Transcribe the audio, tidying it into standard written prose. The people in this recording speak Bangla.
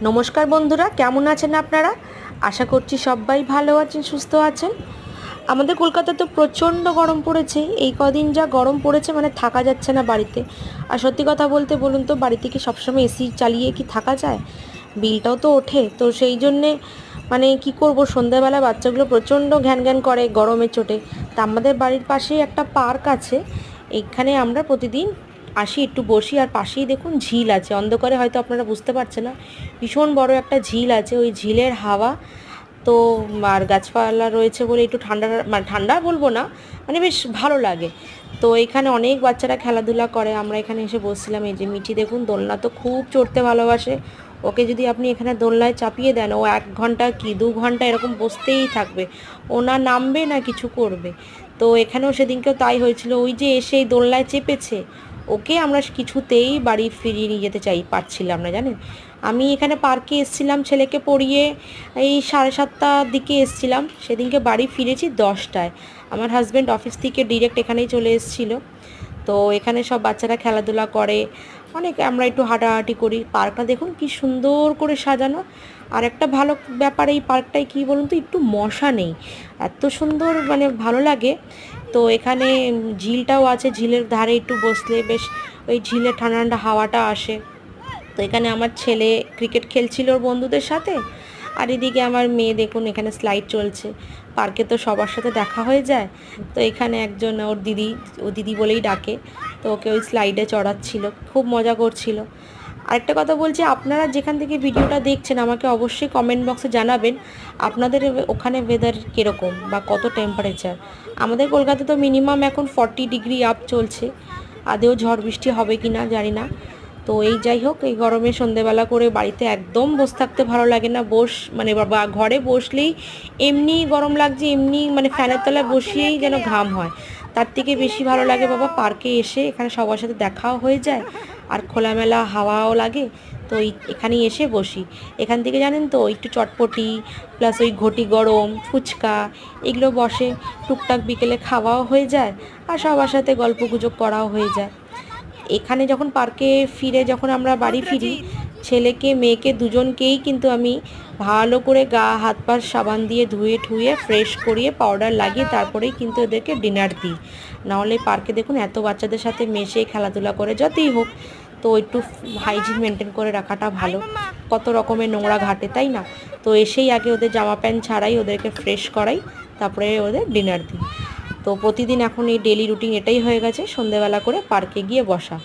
নমস্কার বন্ধুরা, কেমন আছেন আপনারা? আশা করছি সবাই ভালো আছেন, সুস্থ আছেন। আমাদের কলকাতা তো প্রচণ্ড গরম পড়েছে। এই কদিন যা গরম পড়েছে মানে থাকা যাচ্ছে না বাড়িতে। আর সত্যি কথা বলতে বলুন তো, বাড়িতে কি সবসময় এসি চালিয়ে কি থাকা যায়? বিলটাও তো ওঠে, তো সেই জন্যে মানে কি করব, সন্ধ্যাবেলা বাচ্চাগুলো প্রচণ্ড ঘ্যান ঘ্যান করে গরমের চোটে। তা আমাদের বাড়ির পাশেই একটা পার্ক আছে, এখানে আমরা প্রতিদিন আসি, একটু বসি। আর পাশেই দেখুন ঝিল আছে, অন্ধকারে হয়তো আপনারা বুঝতে পারছেন না, ভীষণ বড় একটা ঝিল আছে। ওই ঝিলের হাওয়া তো আর গাছপালা রয়েছে বলে একটু ঠান্ডা, মানে ঠান্ডা বলবো না, মানে বেশ ভালো লাগে। তো এখানে অনেক বাচ্চারা খেলাধুলা করে, আমরা এখানে এসে বসছিলাম। এই যে মিঠি দেখুন, দোলনা তো খুব চড়তে ভালোবাসে। ওকে যদি আপনি এখানে দোলনায় চাপিয়ে দেন, ও 1 ঘন্টা কি 2 ঘন্টা এরকম বসতেই থাকবে, ও না নামবে না কিছু করবে। তো এখানেও সেদিনকেও তাই হয়েছিল, ওই যে এসে এই দোলনায় চেপেছে, ওকে আমরা কিছুতেই বাড়ি ফিরিয়ে নিয়ে যেতে পারছিলাম না, জানেন। আমি এখানে পার্কে এসেছিলাম ছেলেকে পড়িয়ে, এই 7:30টার দিকে এসেছিলাম। সেদিনকে বাড়ি ফিরেছি 10টায়। আমার হাজব্যান্ড অফিস থেকে ডিরেক্ট এখানেই চলে এসেছিলো। তো এখানে সব বাচ্চারা খেলাধুলা করে, অনেক আমরা একটু হাঁটাহাঁটি করি। পার্কটা দেখুন কি সুন্দর করে সাজানো। আর একটা ভালো ব্যাপার এই পার্কটায় কী বলুন তো, একটু মশা নেই, এত সুন্দর মানে ভালো লাগে। তো এখানে ঝিলটাও আছে, ঝিলের ধারে একটু বসলে বেশ ওই ঝিলের ঠান্ডা ঠান্ডা হাওয়াটা আসে। তো এখানে আমার ছেলে ক্রিকেট খেলছিল ওর বন্ধুদের সাথে, আর এদিকে আমার মেয়ে দেখুন এখানে স্লাইড চলছে। পার্কে তো সবার সাথে দেখা হয়ে যায়, তো এখানে একজন ওর দিদি, ও দিদি বলেই ডাকে, তো ওকে ওই স্লাইডে চড়াচ্ছিল, খুব মজা করছিল। আরেকটা কথা বলছি, আপনারা যেখান থেকে ভিডিওটা দেখছেন আমাকে অবশ্যই কমেন্ট বক্সে জানাবেন আপনাদের ওখানে ওয়েদার কীরকম বা কত টেম্পারেচার। আমাদের কলকাতা তো মিনিমাম এখন 40 ডিগ্রি আপ চলছে, আদেও ঝড় বৃষ্টি হবে কি না জানি না। তো এই যাই হোক, এই গরমে সন্ধেবেলা করে বাড়িতে একদম বসে থাকতে ভালো লাগে না। মানে বা ঘরে বসলেই এমনি গরম লাগছে, এমনি মানে ফ্যানের তলায় বসিয়েই যেন ঘাম হয়। তার থেকে বেশি ভালো লাগে বাবা পার্কে এসে, এখানে সবার সাথে দেখাও হয়ে যায় আর খোলামেলা হাওয়াও লাগে। তো এখানেই এসে বসি। এখান থেকে জানেন তো একটু চটপটি প্লাস ওই ঘটি গরম ফুচকা এগুলো বসে, টুকটাক বিকেলে খাওয়াও হয়ে যায় আর সবার সাথে গল্পগুজব করাও হয়ে যায়। এখানে যখন পার্কে ফিরে যখন আমরা বাড়ি ফিরি, ছেলেকে মেয়েকে দুজনকেই কিন্তু আমি ভালো করে গা হাত পা সাবান দিয়ে ধুয়ে ঠুয়ে ফ্রেশ করিয়ে পাউডার লাগিয়ে তারপরেই কিন্তু ওদেরকে ডিনার দিই। নাহলে পার্কে দেখুন এত বাচ্চাদের সাথে মেশে খেলাধুলা করে যতই হোক, তো একটু হাইজিন মেনটেন করে রাখাটা ভালো। কত রকমের নোংরা ঘাটে, তাই না? তো এসেই আগে ওদের জামা প্যান্ট ছাড়াই ওদেরকে ফ্রেশ করাই, তারপরে ওদের ডিনার দিই। তো প্রতিদিন এখন এই ডেলি রুটিন এটাই হয়ে গেছে, সন্ধেবেলা করে পার্কে গিয়ে বসা।